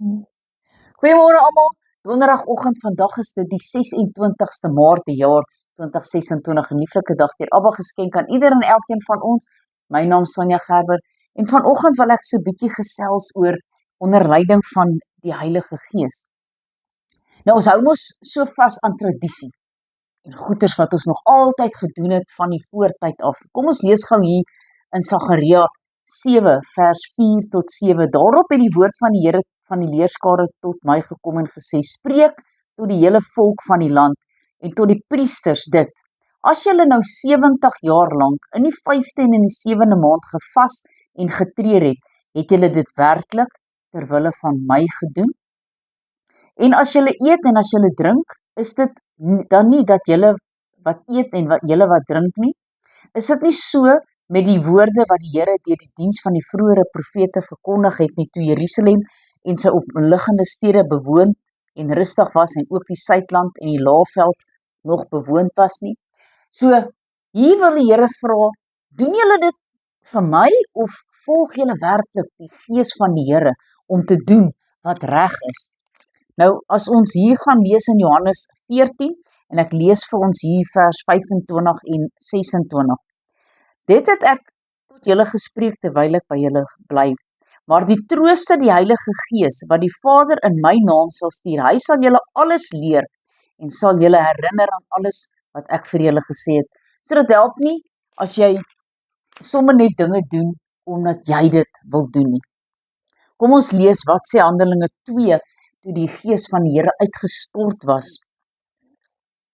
Goeiemôre almal. Donderdagoggend, vandag is dit die 26ste Maart die jaar 2026, 'n lieflike dag deur Abba geskenk aan ieder en elkeen van ons. My naam is Sonja Gerber en vanoggend wil ek so 'n bietjie gesels oor onder leiding van die Heilige Gees. Nou ons hou mos so vas aan tradisie en goeters wat ons nog altyd gedoen het van die voortyd af. Kom ons lees gou hier in Sagaria 7 vers 4 tot 7. Daarop het die woord van die Here van die leerskare tot my gekom en gesê: spreek tot die hele volk van die land en tot die priesters dit: as julle nou 70 jaar lank in die 5de en in die 7de maand gevas en getreur het julle dit werklik ter wille van my gedoen? En as julle eet en as julle drink, is dit dan nie dat julle wat eet en julle wat drink nie? Is dit nie so met die woorde wat die Here deur die diens van die vroeëre profete verkondig het nie, toe Jerusalem en sy omliggende stede bewoond en rustig was en ook die Suidland en die Laagveld nog bewoond was nie? So, hier wil die Here vra, doen julle dit vir my of volg julle werklik die Gees van die Here om te doen wat reg is? Nou, as ons hier gaan lees in Johannes 14, en ek lees vir ons hier vers 25 en 26. Dit het ek tot julle gespreek terwyl ek by julle bly. Maar die Trooster, die Heilige Gees, wat die Vader in my naam sal stuur, hy sal julle alles leer en sal julle herinner aan alles wat ek vir julle gesê het. So dit help nie as jy sommer net dinge doen omdat jy dit wil doen nie. Kom ons lees wat sê Handelinge 2, toe die Gees van die Here uitgestort was.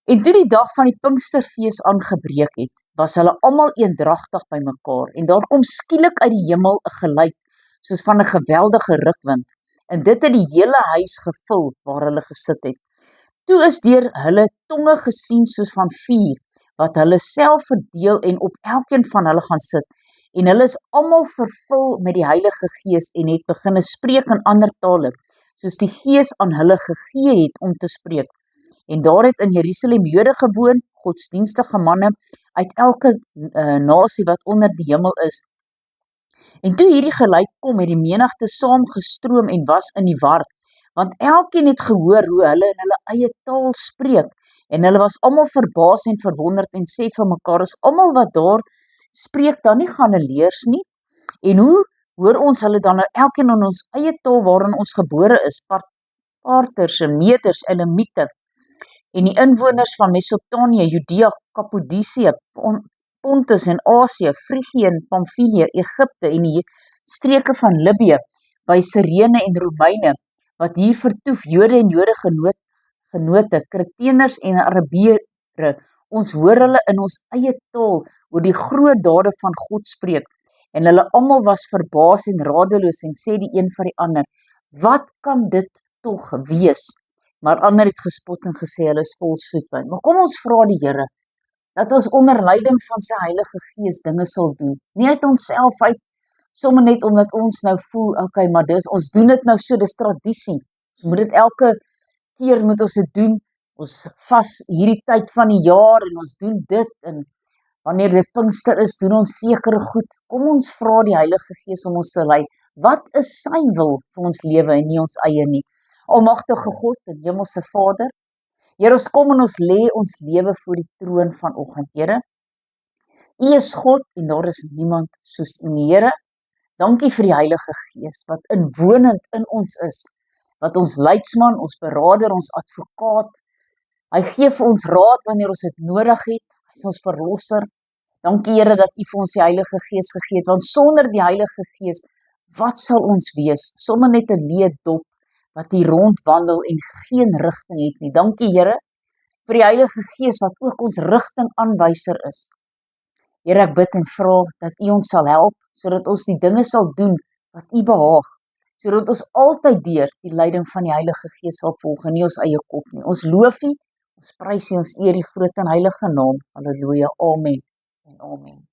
En toe die dag van die Pinksterfees aangebreek het, was hulle almal eendragtig by mekaar, en daar kom skielik uit die hemel 'n geluid, soos van 'n geweldige rukwind, en dit het die hele huis gevul waar hulle gesit het. Toe is deur hulle tonge gesien soos van vuur, wat hulle self verdeel en op elkeen van hulle gaan sit, en hulle is almal vervul met die Heilige Gees en het beginne spreek in ander tale, soos die Gees aan hulle gegee het om te spreek. En daar het in Jerusalem Jode gewoon, godsdienstige manne uit elke nasie wat onder die hemel is. En toe hierdie geluid kom, het die menigte saamgestroom en was in die war, want elkeen het gehoor hoe hulle in hulle eie taal spreek, en hulle was almal verbaas en verwonderd en sê vir mekaar: is almal wat daar spreek dan nie Galileërs nie? En hoe hoor ons hulle dan nou elkeen in ons eie taal waarin ons gebore is, Parters, Meders, Elamiete, en die inwoners van Mesopotamië, Judea, Kappadosië, Pontus en Asië, Frigië en Pamfilië, Egipte en die streke van Libië, by Sirene en Romeine, wat hier vertoef, Jode en Jode genote, Kreteners en Arabiere, ons hoor hulle in ons eie taal oor die groot dade van God spreek, en hulle almal was verbaas en radeloos en sê die een vir die ander: wat kan dit tog wees? Maar ander het gespot en gesê hulle is vol soetwyn. Maar kom ons vra die Here dat ons onder leiding van sy Heilige Gees dinge sal doen. Nie uit onsself uit, sommer net omdat ons nou voel, okay, maar ons doen dit nou so, dis tradisie. Ons moet dit elke keer moet ons dit doen. Ons vas hierdie tyd van die jaar en ons doen dit, en wanneer dit Pinkster is, doen ons sekere goed. Kom ons vra die Heilige Gees om ons te lei. Wat is sy wil vir ons lewe en nie ons eie nie? Almagtige God en Hemelse Vader, Here, ons kom en ons lê ons lewe voor die troon vanoggend, Here. U is God en daar is niemand soos U nie, Here. Dankie vir die Heilige Gees wat inwonend in ons is, wat ons leidsman, ons beraader, ons advokaat. Hy gee vir ons raad wanneer ons dit nodig het. Hy is ons verlosser. Dankie, Here, dat U vir ons die Heilige Gees gegee het, want sonder die Heilige Gees, wat sal ons wees? Sommer net 'n leë dop wat hier rondwandel en geen rigting het nie. Dankie, Here, vir die Heilige Gees wat ook ons rigtingaanwyser is. Here, ek bid en vra dat U ons sal help, sodat ons die dinge sal doen wat U behaag, sodat ons altyd deur die leiding van die Heilige Gees sal volg en nie ons eie kop nie. Ons loof U, ons prys U, ons eer die groot en heilige naam. Halleluja, amen en amen.